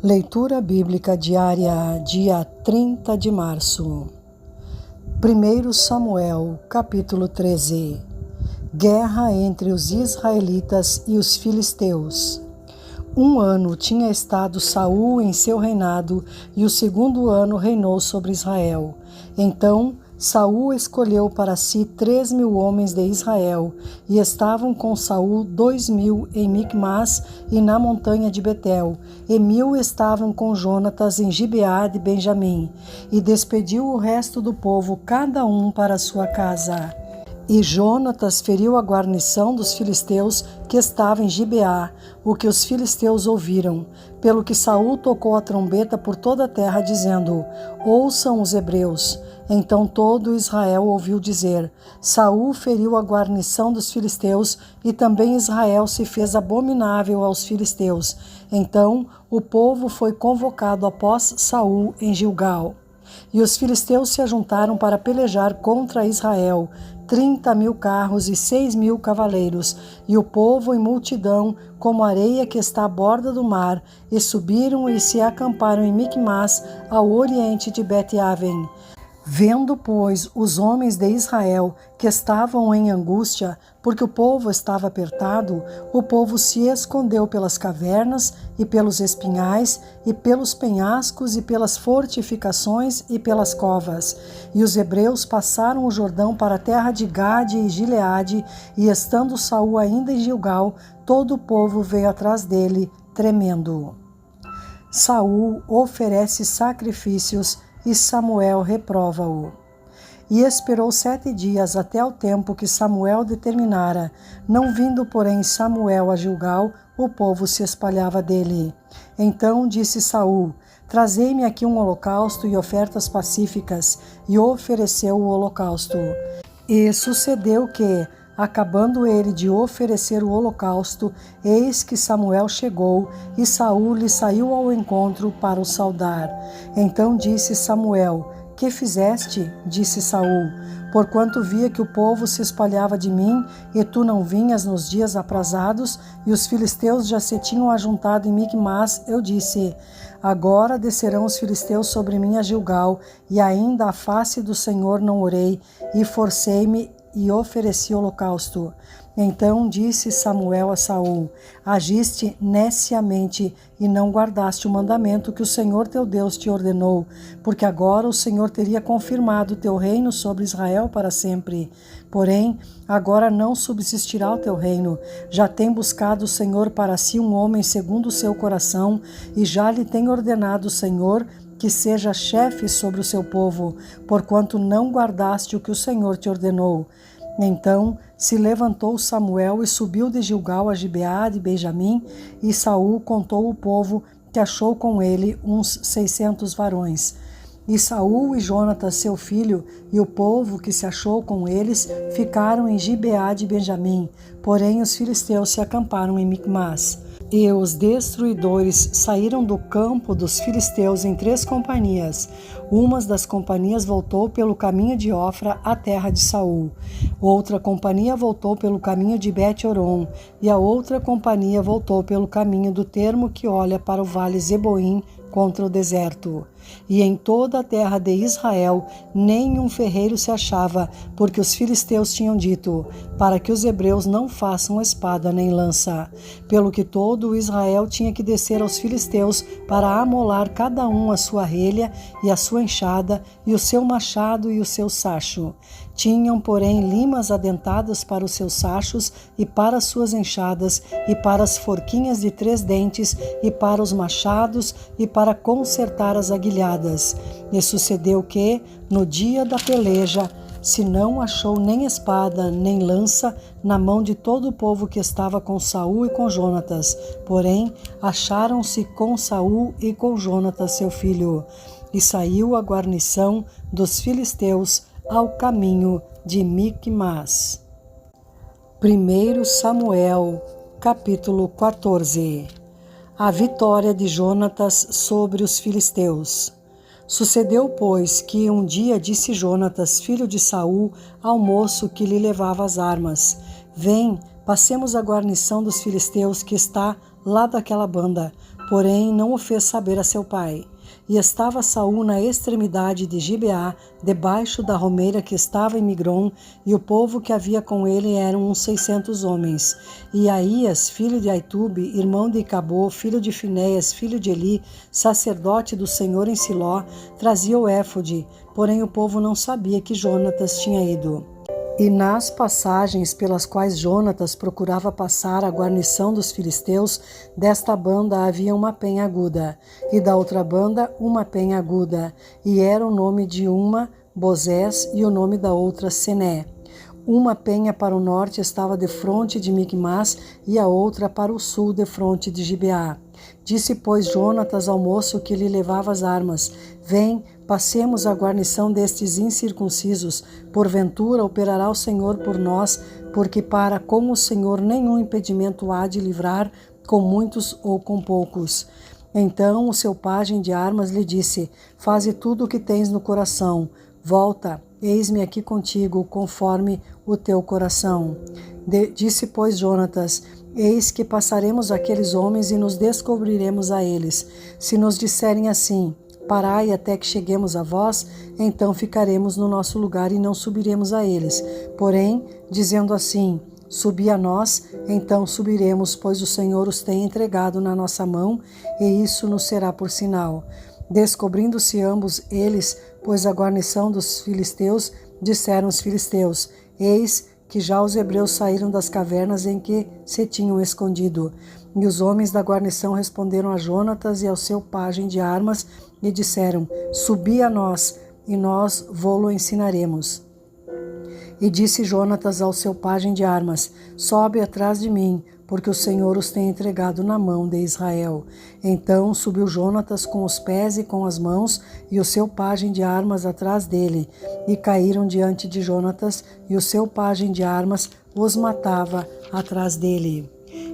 Leitura Bíblica Diária, dia 30 de março. 1 Samuel, capítulo 13. Guerra entre os israelitas e os filisteus. 1 ano tinha estado Saul em seu reinado, e o 2º ano reinou sobre Israel. Então Saul escolheu para si 3.000 homens de Israel, e estavam com Saul 2.000 em Micmas e na montanha de Betel, e 1.000 estavam com Jonatas em Gibeá de Benjamim, e despediu o resto do povo, cada um para sua casa. E Jonatas feriu a guarnição dos filisteus que estava em Gibeá, o que os filisteus ouviram, pelo que Saul tocou a trombeta por toda a terra, dizendo: ouçam os hebreus. Então todo Israel ouviu dizer: Saul feriu a guarnição dos filisteus, e também Israel se fez abominável aos filisteus. Então o povo foi convocado após Saul em Gilgal. E os filisteus se ajuntaram para pelejar contra Israel, 30.000 carros e 6.000 cavaleiros, e o povo em multidão, como a areia que está à borda do mar, e subiram e se acamparam em Micmas, ao oriente de Bet-Aven. Vendo, pois, os homens de Israel que estavam em angústia, porque o povo estava apertado, o povo se escondeu pelas cavernas e pelos espinhais e pelos penhascos e pelas fortificações e pelas covas. E os hebreus passaram o Jordão para a terra de Gade e Gileade, e estando Saul ainda em Gilgal, todo o povo veio atrás dele, tremendo. Saul oferece sacrifícios e Samuel reprova-o. E esperou 7 dias até o tempo que Samuel determinara. Não vindo, porém, Samuel a Gilgal, o povo se espalhava dele. Então disse Saul: trazei-me aqui um holocausto e ofertas pacíficas, e ofereceu o holocausto. E sucedeu que, acabando ele de oferecer o holocausto, eis que Samuel chegou, e Saul lhe saiu ao encontro para o saudar. Então disse Samuel: que fizeste? Disse Saul: porquanto via que o povo se espalhava de mim, e tu não vinhas nos dias aprazados, e os filisteus já se tinham ajuntado em Micmas, eu disse: agora descerão os filisteus sobre mim a Gilgal, e ainda à face do Senhor não orei, e forcei-me e ofereci holocausto. Então disse Samuel a Saul: agiste neciamente e não guardaste o mandamento que o Senhor teu Deus te ordenou, porque agora o Senhor teria confirmado o teu reino sobre Israel para sempre. Porém, agora não subsistirá o teu reino. Já tem buscado o Senhor para si um homem segundo o seu coração, e já lhe tem ordenado o Senhor que seja chefe sobre o seu povo, porquanto não guardaste o que o Senhor te ordenou. Então se levantou Samuel e subiu de Gilgal a Gibeá de Benjamim, e Saul contou o povo, que achou com ele uns 600 varões. E Saul e Jonatas, seu filho, e o povo que se achou com eles, ficaram em Gibeá de Benjamim, porém os filisteus se acamparam em Micmas. E os destruidores saíram do campo dos filisteus em 3 companhias. Uma das companhias voltou pelo caminho de Ofra à terra de Saul. Outra companhia voltou pelo caminho de Bet-Horon, e a outra companhia voltou pelo caminho do termo que olha para o vale Zeboim, contra o deserto. E em toda a terra de Israel nenhum ferreiro se achava, porque os filisteus tinham dito: para que os hebreus não façam espada nem lança. Pelo que todo Israel tinha que descer aos filisteus para amolar cada um a sua relha e a sua enxada e o seu machado e o seu sacho. Tinham, porém, limas adentadas para os seus sachos e para as suas enxadas, e para as forquinhas de 3 dentes, e para os machados, e para consertar as aguilhadas. E sucedeu que, no dia da peleja, se não achou nem espada, nem lança na mão de todo o povo que estava com Saul e com Jonatas, porém acharam-se com Saul e com Jonatas seu filho. E saiu a guarnição dos filisteus ao caminho de Micmas. 1 Samuel, capítulo 14. A vitória de Jonatas sobre os filisteus. Sucedeu, pois, que um dia disse Jonatas, filho de Saul, ao moço que lhe levava as armas: vem, passemos a guarnição dos filisteus que está lá daquela banda. porém não o fez saber a seu pai. E estava Saul na extremidade de Gibeá, debaixo da romeira que estava em Migron, e o povo que havia com ele eram uns 600 homens. E Aías, filho de Aitube, irmão de Icabô, filho de Finéias, filho de Eli, sacerdote do Senhor em Siló, trazia o éfode, porém o povo não sabia que Jonatas tinha ido. E nas passagens pelas quais Jonatas procurava passar a guarnição dos filisteus, desta banda havia uma penha aguda, e da outra banda uma penha aguda, e era o nome de uma Bozés e o nome da outra Sené. Uma penha para o norte estava defronte de Micmás e a outra para o sul defronte de Gibeá. Disse, pois, Jonatas ao moço que lhe levava as armas: Vem, passemos a guarnição destes incircuncisos, porventura operará o Senhor por nós, porque para com o Senhor nenhum impedimento há de livrar, com muitos ou com poucos. Então o seu pajem de armas lhe disse: Faze tudo o que tens no coração, volta, eis-me aqui contigo, conforme o teu coração. Disse, pois, Jonatas: Eis que passaremos aqueles homens e nos descobriremos a eles. Se nos disserem assim: Parai até que cheguemos a vós, então ficaremos no nosso lugar e não subiremos a eles. Porém, dizendo assim: Subi a nós, então subiremos, pois o Senhor os tem entregado na nossa mão, e isso nos será por sinal. Descobrindo-se ambos eles, pois a guarnição dos filisteus, disseram os filisteus: Eis que já os hebreus saíram das cavernas em que se tinham escondido. E os homens da guarnição responderam a Jonatas e ao seu pajem de armas e disseram: Subi a nós, e nós vô-lo ensinaremos. E disse Jonatas ao seu pajem de armas: Sobe atrás de mim, porque o Senhor os tem entregado na mão de Israel. Então subiu Jonatas com os pés e com as mãos, e o seu pajem de armas atrás dele, e caíram diante de Jonatas, e o seu pajem de armas os matava atrás dele.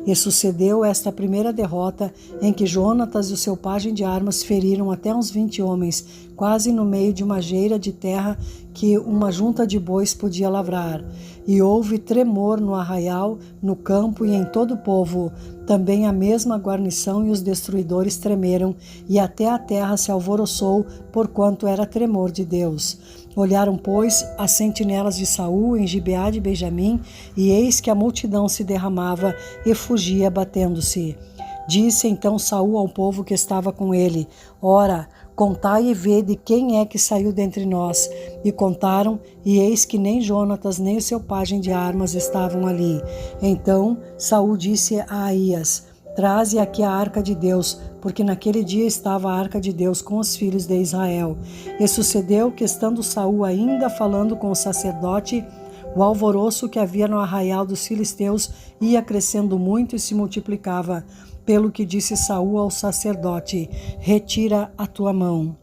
E sucedeu esta primeira derrota, em que Jonatas e o seu pajem de armas feriram até uns 20 homens, quase no meio de uma geira de terra que uma junta de bois podia lavrar. E houve tremor no arraial, no campo e em todo o povo. Também a mesma guarnição e os destruidores tremeram, e até a terra se alvoroçou, porquanto era tremor de Deus. Olharam, pois, as sentinelas de Saul em Gibeá de Benjamim, e eis que a multidão se derramava e fugia batendo-se. Disse então Saul ao povo que estava com ele: Ora, contai e vede quem é que saiu dentre nós. E contaram, e eis que nem Jonatas nem o seu pajem de armas estavam ali. Então Saul disse a Aías: Traze aqui a arca de Deus, porque naquele dia estava a arca de Deus com os filhos de Israel. E sucedeu que, estando Saul ainda falando com o sacerdote, o alvoroço que havia no arraial dos filisteus ia crescendo muito e se multiplicava. Pelo que disse Saul ao sacerdote: Retira a tua mão.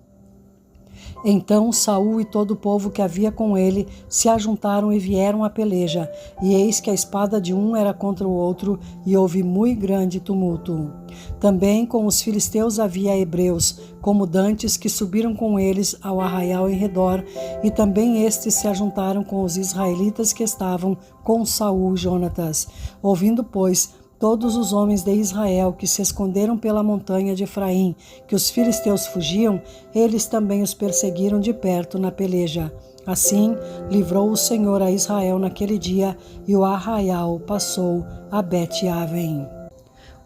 Então Saul e todo o povo que havia com ele se ajuntaram e vieram à peleja, e eis que a espada de um era contra o outro, e houve muito grande tumulto. Também com os filisteus havia hebreus, como dantes, que subiram com eles ao arraial em redor, e também estes se ajuntaram com os israelitas que estavam com Saul e Jonatas. Ouvindo, pois, todos os homens de Israel que se esconderam pela montanha de Efraim, que os filisteus fugiam, eles também os perseguiram de perto na peleja. Assim, livrou o Senhor a Israel naquele dia, e o arraial passou a Bet-Aven.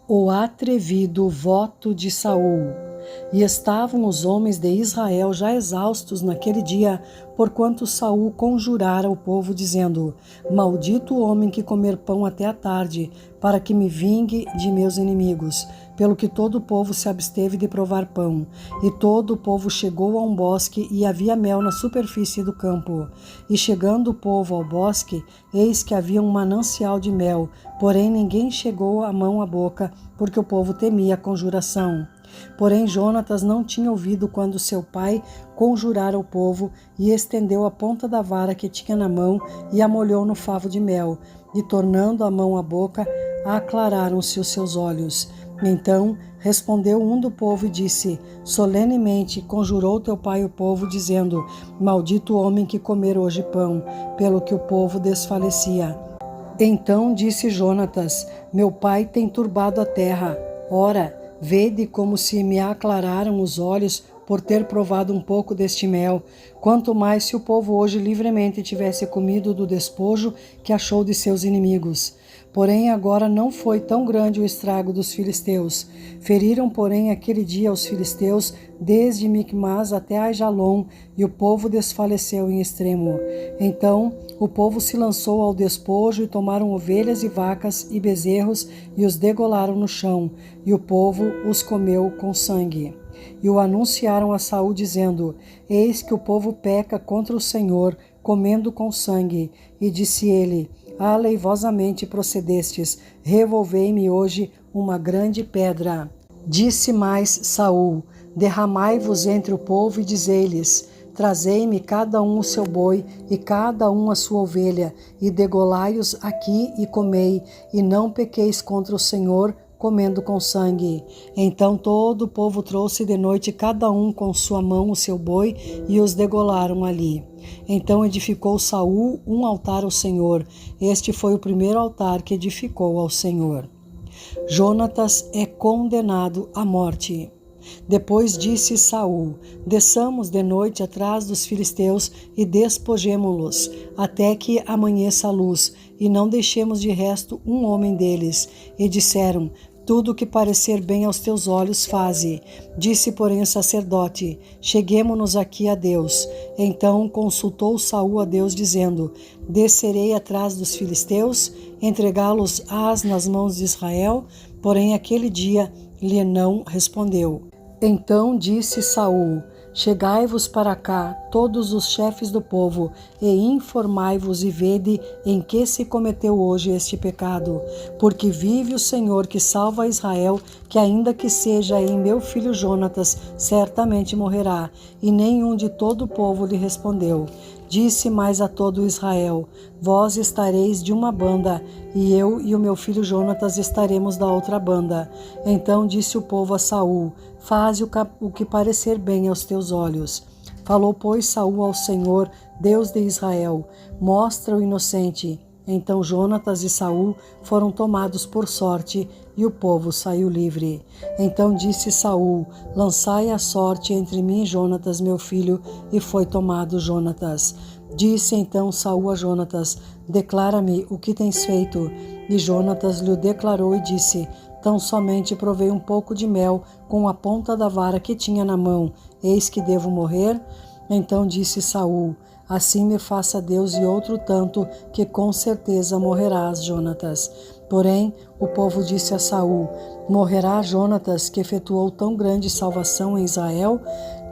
O atrevido voto de Saul. E estavam os homens de Israel já exaustos naquele dia, porquanto Saul conjurara o povo, dizendo: Maldito o homem que comer pão até a tarde, para que me vingue de meus inimigos. Pelo que todo o povo se absteve de provar pão. E todo o povo chegou a um bosque, e havia mel na superfície do campo. E chegando o povo ao bosque, eis que havia um manancial de mel, porém ninguém chegou a mão à boca, porque o povo temia a conjuração. Porém Jonatas não tinha ouvido quando seu pai conjurara o povo, e estendeu a ponta da vara que tinha na mão e a molhou no favo de mel, e tornando a mão à boca, aclararam-se os seus olhos. Então respondeu um do povo e disse: Solenemente conjurou teu pai o povo, dizendo: Maldito o homem que comer hoje pão, pelo que o povo desfalecia. Então disse Jonatas: Meu pai tem turbado a terra. Ora, Vede como se me aclararam os olhos por ter provado um pouco deste mel, quanto mais se o povo hoje livremente tivesse comido do despojo que achou de seus inimigos. Porém, agora não foi tão grande o estrago dos filisteus. Feriram, porém, aquele dia os filisteus, desde Micmas até Aijalon, e o povo desfaleceu em extremo. Então o povo se lançou ao despojo e tomaram ovelhas e vacas e bezerros e os degolaram no chão, e o povo os comeu com sangue. E o anunciaram a Saul, dizendo: Eis que o povo peca contra o Senhor, comendo com sangue. E disse ele: Aleivosamente procedestes, revolvei-me hoje uma grande pedra. Disse mais Saul: Derramai-vos entre o povo e dizei-lhes: Trazei-me cada um o seu boi e cada um a sua ovelha, e degolai-os aqui e comei, e não pequeis contra o Senhor, comendo com sangue. Então todo o povo trouxe de noite cada um com sua mão o seu boi e os degolaram ali. Então edificou Saul um altar ao Senhor. Este foi o primeiro altar que edificou ao Senhor. Jonatas é condenado à morte. Depois disse Saul: Desçamos de noite atrás dos filisteus e despojemo-los, até que amanheça a luz, e não deixemos de resto um homem deles. E disseram: Tudo o que parecer bem aos teus olhos faze. Disse, porém, o sacerdote: Cheguemo-nos aqui a Deus. Então consultou Saul a Deus, dizendo: Descerei atrás dos filisteus, entregá-los-ás nas mãos de Israel? Porém, aquele dia lhe não respondeu. Então disse Saul: Chegai-vos para cá, todos os chefes do povo, e informai-vos e vede em que se cometeu hoje este pecado. Porque vive o Senhor que salva Israel, que ainda que seja em meu filho Jonatas, certamente morrerá. E nenhum de todo o povo lhe respondeu. Disse mais a todo Israel: Vós estareis de uma banda, e eu e o meu filho Jonatas estaremos da outra banda. Então disse o povo a Saul: Faze o que parecer bem aos teus olhos. Falou, pois, Saul ao Senhor, Deus de Israel: Mostra o inocente. Então Jonatas e Saul foram tomados por sorte, e o povo saiu livre. Então disse Saul: Lançai a sorte entre mim e Jonatas, meu filho, e foi tomado Jonatas. Disse então Saul a Jonatas: Declara-me o que tens feito. E Jonatas lhe declarou e disse: Tão somente provei um pouco de mel com a ponta da vara que tinha na mão. Eis que devo morrer? Então disse Saul: Assim me faça Deus e outro tanto, que com certeza morrerás, Jonatas. Porém, o povo disse a Saul: Morrerá Jonatas, que efetuou tão grande salvação em Israel?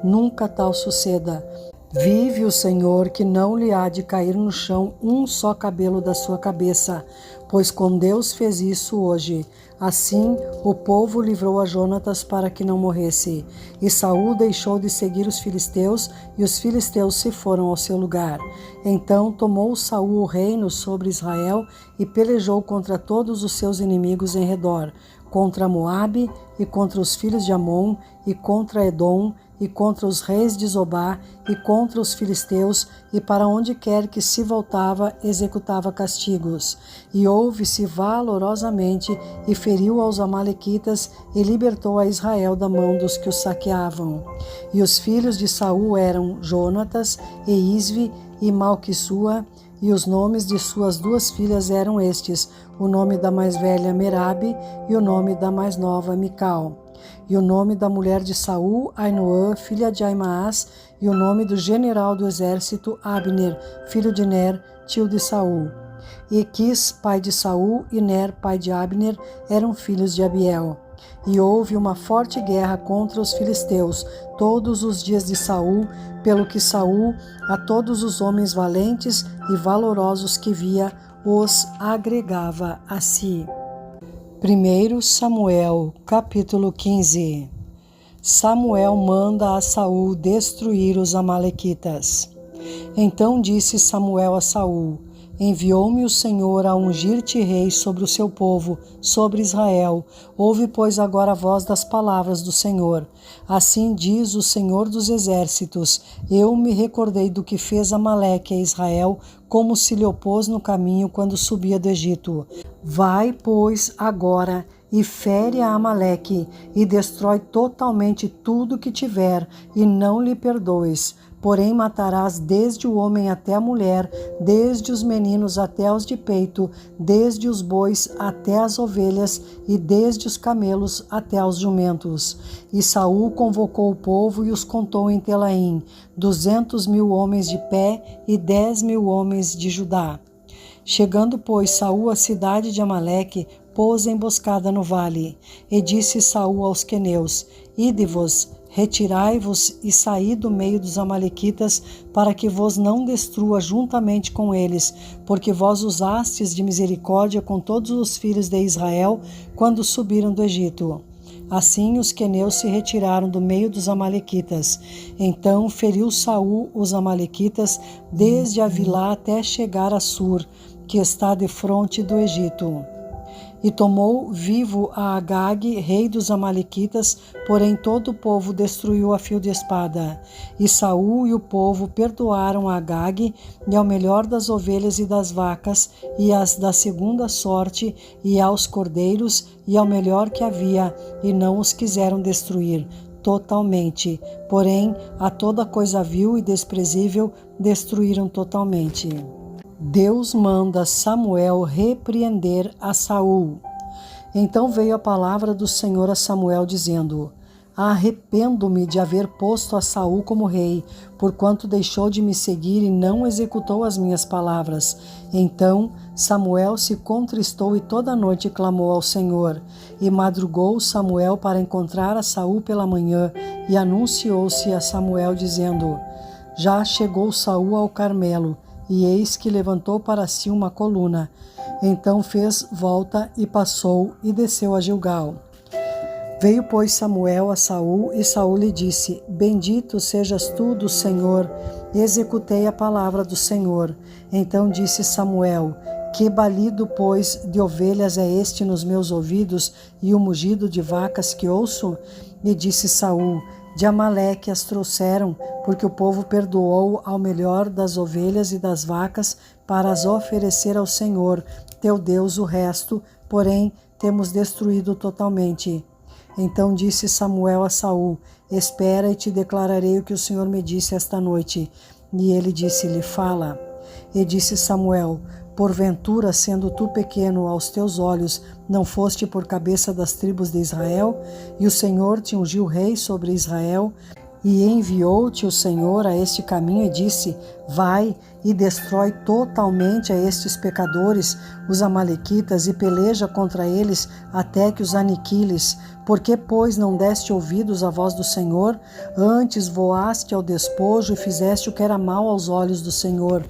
Nunca tal suceda. Vive o Senhor, que não lhe há de cair no chão um só cabelo da sua cabeça, pois com Deus fez isso hoje. Assim, o povo livrou a Jonatas para que não morresse. E Saul deixou de seguir os filisteus, e os filisteus se foram ao seu lugar. Então tomou Saul o reino sobre Israel e pelejou contra todos os seus inimigos em redor, contra Moabe e contra os filhos de Amon e contra Edom, e contra os reis de Zobá, e contra os filisteus, e para onde quer que se voltava, executava castigos. E houve-se valorosamente, e feriu aos amalequitas, e libertou a Israel da mão dos que os saqueavam. E os filhos de Saul eram Jonatas, e Isvi, e Malquissua, e os nomes de suas duas filhas eram estes: o nome da mais velha Merabe, e o nome da mais nova Mical. E o nome da mulher de Saul, Ainoã, filha de Aimaas, e o nome do general do exército, Abner, filho de Ner, tio de Saul. E Quis, pai de Saul, e Ner, pai de Abner, eram filhos de Abiel. E houve uma forte guerra contra os filisteus todos os dias de Saul, pelo que Saul, a todos os homens valentes e valorosos que via, os agregava a si. 1 Samuel, capítulo 15. Samuel manda a Saul destruir os amalequitas. Então disse Samuel a Saul: Enviou-me o Senhor a ungir-te rei sobre o seu povo, sobre Israel. Ouve, pois, agora a voz das palavras do Senhor. Assim diz o Senhor dos Exércitos: Eu me recordei do que fez Amaleque a Israel, como se lhe opôs no caminho quando subia do Egito. Vai, pois, agora e fere a Amaleque, e destrói totalmente tudo que tiver, e não lhe perdoes. Porém matarás desde o homem até a mulher, desde os meninos até os de peito, desde os bois até as ovelhas, e desde os camelos até os jumentos. E Saul convocou o povo e os contou em Telaim, 200.000 homens de pé e 10.000 homens de Judá. Chegando, pois, Saul à cidade de Amaleque, pôs emboscada no vale. E disse Saul aos queneus: Ide-vos, retirai-vos e saí do meio dos amalequitas, para que vos não destrua juntamente com eles, porque vós usastes de misericórdia com todos os filhos de Israel, quando subiram do Egito. Assim os queneus se retiraram do meio dos amalequitas. Então feriu Saul os amalequitas, desde Avilá até chegar a Sur, que está defronte do Egito. E tomou vivo a Agag, rei dos amalequitas, porém todo o povo destruiu a fio de espada. E Saul e o povo perdoaram a Agag, e ao melhor das ovelhas e das vacas, e as da segunda sorte, e aos cordeiros, e ao melhor que havia, e não os quiseram destruir totalmente. Porém, a toda coisa vil e desprezível destruíram totalmente. Deus manda Samuel repreender a Saul. Então veio a palavra do Senhor a Samuel, dizendo: Arrependo-me de haver posto a Saul como rei, porquanto deixou de me seguir e não executou as minhas palavras. Então Samuel se contristou e toda a noite clamou ao Senhor. E madrugou Samuel para encontrar a Saul pela manhã, e anunciou-se a Samuel, dizendo: Já chegou Saul ao Carmelo, e eis que levantou para si uma coluna. Então fez volta e passou e desceu a Gilgal. Veio, pois, Samuel a Saul, e Saul lhe disse: Bendito sejas tu do Senhor, executei a palavra do Senhor. Então disse Samuel: Que balido, pois, de ovelhas é este nos meus ouvidos, e o mugido de vacas que ouço? E disse Saul: De Amaleque as trouxeram, porque o povo perdoou ao melhor das ovelhas e das vacas para as oferecer ao Senhor, teu Deus, o resto, porém temos destruído totalmente. Então disse Samuel a Saul: Espera e te declararei o que o Senhor me disse esta noite. E ele disse-lhe: Fala. E disse Samuel: Porventura, sendo tu pequeno aos teus olhos, não foste por cabeça das tribos de Israel? E o Senhor te ungiu rei sobre Israel? E enviou-te o Senhor a este caminho e disse: Vai e destrói totalmente a estes pecadores, os amalequitas, e peleja contra eles até que os aniquiles. Por que, pois, não deste ouvidos à voz do Senhor? Antes voaste ao despojo e fizeste o que era mal aos olhos do Senhor.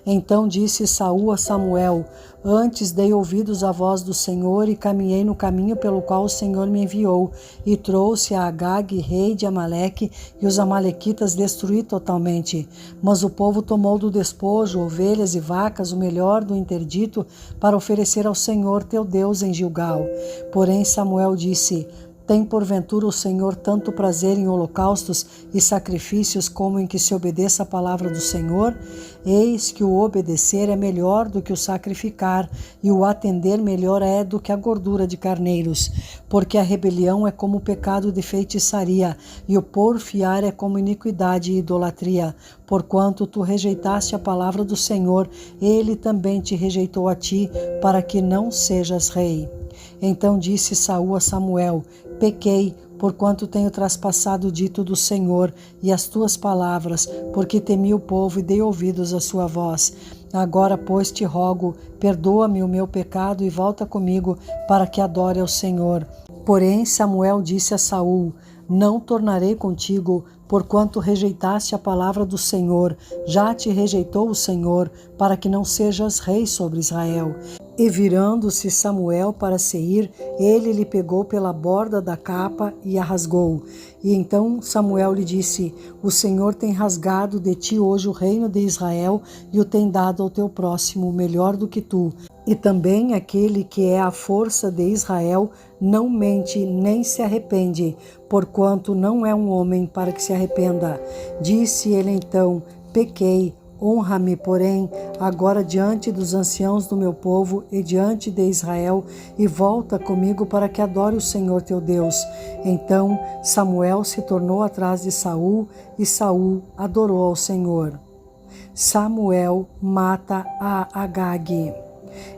Então disse Saul a Samuel: Antes dei ouvidos à voz do Senhor e caminhei no caminho pelo qual o Senhor me enviou, e trouxe a Agag, rei de Amaleque, e os amalequitas destruí totalmente. Mas o povo tomou do despojo ovelhas e vacas, o melhor do interdito, para oferecer ao Senhor teu Deus em Gilgal. Porém Samuel disse: Tem porventura o Senhor tanto prazer em holocaustos e sacrifícios como em que se obedeça a palavra do Senhor? Eis que o obedecer é melhor do que o sacrificar, e o atender melhor é do que a gordura de carneiros. Porque a rebelião é como o pecado de feitiçaria, e o porfiar é como iniquidade e idolatria. Porquanto tu rejeitaste a palavra do Senhor, ele também te rejeitou a ti, para que não sejas rei. Então disse Saul a Samuel: Pequei, porquanto tenho traspassado o dito do Senhor e as tuas palavras, porque temi o povo e dei ouvidos à sua voz. Agora, pois, te rogo, perdoa-me o meu pecado e volta comigo, para que adore ao Senhor. Porém Samuel disse a Saul: Não tornarei contigo, porquanto rejeitaste a palavra do Senhor. Já te rejeitou o Senhor, para que não sejas rei sobre Israel. E virando-se Samuel para se ir, ele lhe pegou pela borda da capa e a rasgou. E então Samuel lhe disse: O Senhor tem rasgado de ti hoje o reino de Israel e o tem dado ao teu próximo, melhor do que tu. E também aquele que é a força de Israel não mente nem se arrepende, porquanto não é um homem para que se arrependa. Disse ele então: Pequei. Honra-me, porém, agora diante dos anciãos do meu povo e diante de Israel, e volta comigo para que adore o Senhor teu Deus. Então Samuel se tornou atrás de Saul, e Saul adorou ao Senhor. Samuel mata a Agag.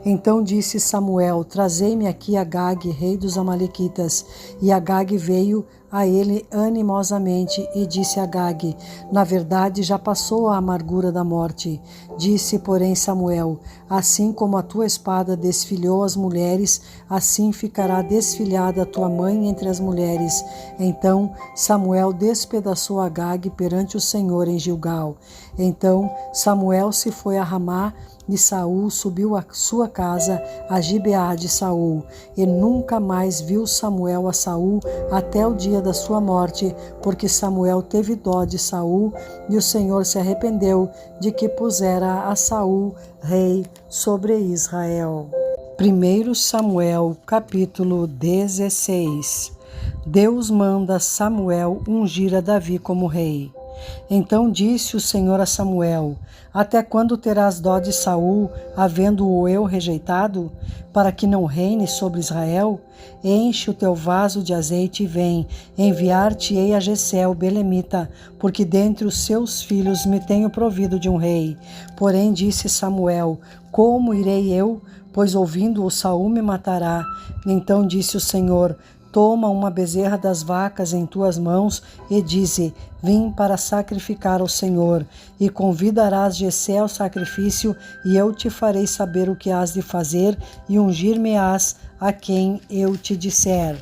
Então disse Samuel: trazei-me aqui Agag, rei dos Amalequitas. E Agag veio a ele animosamente e disse a Agag: na verdade já passou a amargura da morte. Disse, porém, Samuel: assim como a tua espada desfilhou as mulheres, assim ficará desfilhada a tua mãe entre as mulheres. Então Samuel despedaçou Agag perante o Senhor em Gilgal. Então Samuel se foi a Ramá, e Saul subiu à sua casa a Gibeá de Saul, e nunca mais viu Samuel a Saul até o dia da sua morte, porque Samuel teve dó de Saul, e o Senhor se arrependeu de que pusera a Saul rei sobre Israel. 1 Samuel, capítulo 16. Deus manda Samuel ungir a Davi como rei. Então disse o Senhor a Samuel: até quando terás dó de Saul, havendo-o eu rejeitado, para que não reine sobre Israel? Enche o teu vaso de azeite e vem, enviar-te-ei a Jessé o belemita, porque dentre os seus filhos me tenho provido de um rei. Porém disse Samuel: como irei eu? Pois ouvindo-o Saul me matará. Então disse o Senhor: toma uma bezerra das vacas em tuas mãos e dize: vim para sacrificar ao Senhor. E convidarás Jessé ao sacrifício, e eu te farei saber o que hás de fazer, e ungir-me-ás a quem eu te disser.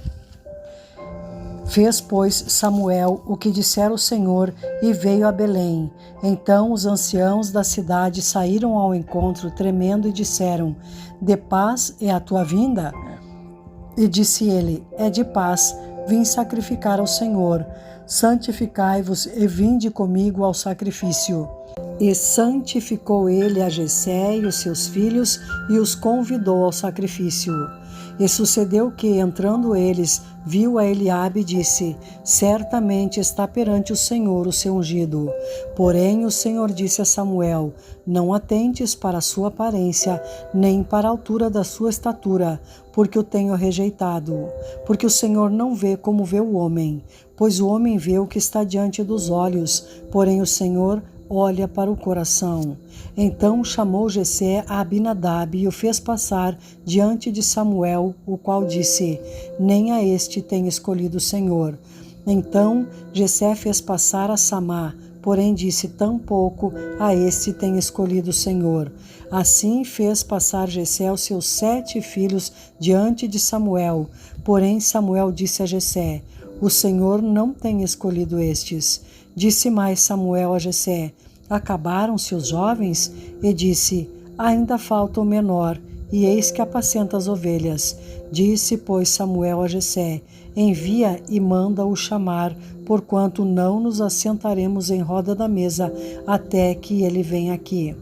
Fez, pois, Samuel o que dissera o Senhor, e veio a Belém. Então os anciãos da cidade saíram ao encontro, tremendo, e disseram: de paz é a tua vinda? E disse ele: é de paz, vim sacrificar ao Senhor. Santificai-vos e vinde comigo ao sacrifício. E santificou ele a Jessé e os seus filhos, e os convidou ao sacrifício. E sucedeu que, entrando eles, viu a Eliabe e disse: certamente está perante o Senhor o seu ungido. Porém o Senhor disse a Samuel: não atentes para a sua aparência, nem para a altura da sua estatura, porque o tenho rejeitado. Porque o Senhor não vê como vê o homem, pois o homem vê o que está diante dos olhos, porém o Senhor olha para o coração. Então chamou Jessé a Abinadab e o fez passar diante de Samuel, o qual disse: nem a este tem escolhido o Senhor. Então Jessé fez passar a Samá, porém disse: tampouco a este tem escolhido o Senhor. Assim fez passar Jessé os seus 7 filhos diante de Samuel. Porém Samuel disse a Jessé: o Senhor não tem escolhido estes. Disse mais Samuel a Jessé: acabaram-se os jovens? E disse: ainda falta o menor, e eis que apacenta as ovelhas. Disse, pois, Samuel a Jessé: envia e manda-o chamar, porquanto não nos assentaremos em roda da mesa até que ele venha aqui.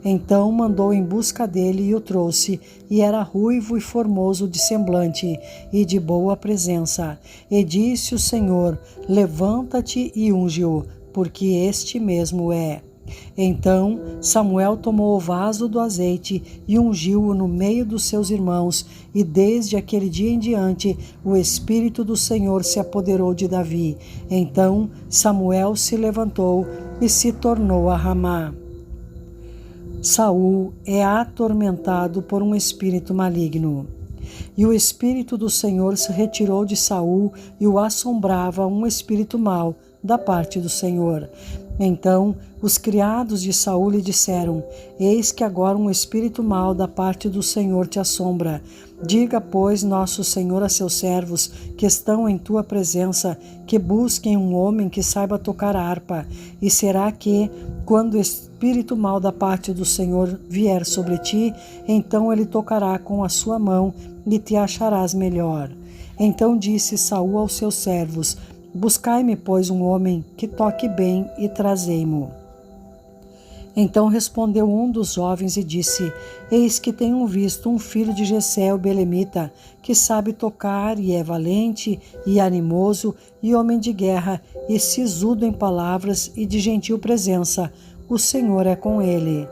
Então mandou em busca dele e o trouxe, e era ruivo e formoso de semblante, e de boa presença. E disse o Senhor: levanta-te e unge-o, porque este mesmo é. Então Samuel tomou o vaso do azeite e ungiu-o no meio dos seus irmãos, e desde aquele dia em diante o Espírito do Senhor se apoderou de Davi. Então Samuel se levantou e se tornou a Ramá. Saul é atormentado por um espírito maligno. E o Espírito do Senhor se retirou de Saul, e o assombrava um espírito mau da parte do Senhor. Então os criados de Saul lhe disseram: eis que agora um espírito mau da parte do Senhor te assombra. Diga, pois, nosso Senhor a seus servos que estão em tua presença, que busquem um homem que saiba tocar a harpa. E será que, quando o espírito mau da parte do Senhor vier sobre ti, então ele tocará com a sua mão e te acharás melhor. Então disse Saul aos seus servos: buscai-me, pois, um homem que toque bem e trazei-mo. Então respondeu um dos jovens e disse: eis que tenho visto um filho de Jessé o belemita, que sabe tocar e é valente e animoso e homem de guerra e sisudo em palavras e de gentil presença. o Senhor é com ele.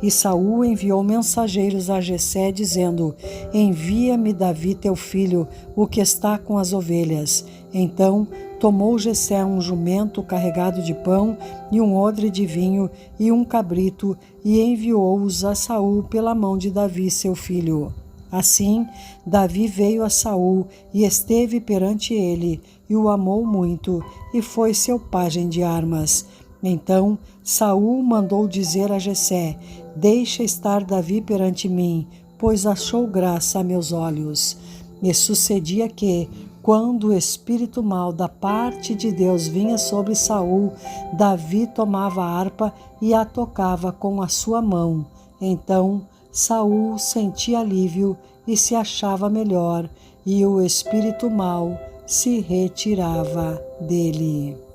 E Saul enviou mensageiros a Jessé, dizendo: envia-me Davi teu filho, o que está com as ovelhas. Então tomou Jessé um jumento carregado de pão e um odre de vinho e um cabrito, e enviou-os a Saul pela mão de Davi seu filho. Assim, Davi veio a Saul e esteve perante ele, e o amou muito, e foi seu pajem de armas. Então Saul mandou dizer a Jessé: deixa estar Davi perante mim, pois achou graça a meus olhos. E sucedia que, quando o espírito mau da parte de Deus vinha sobre Saul, Davi tomava a harpa e a tocava com a sua mão. Então Saul sentia alívio e se achava melhor, e o espírito mau se retirava dele.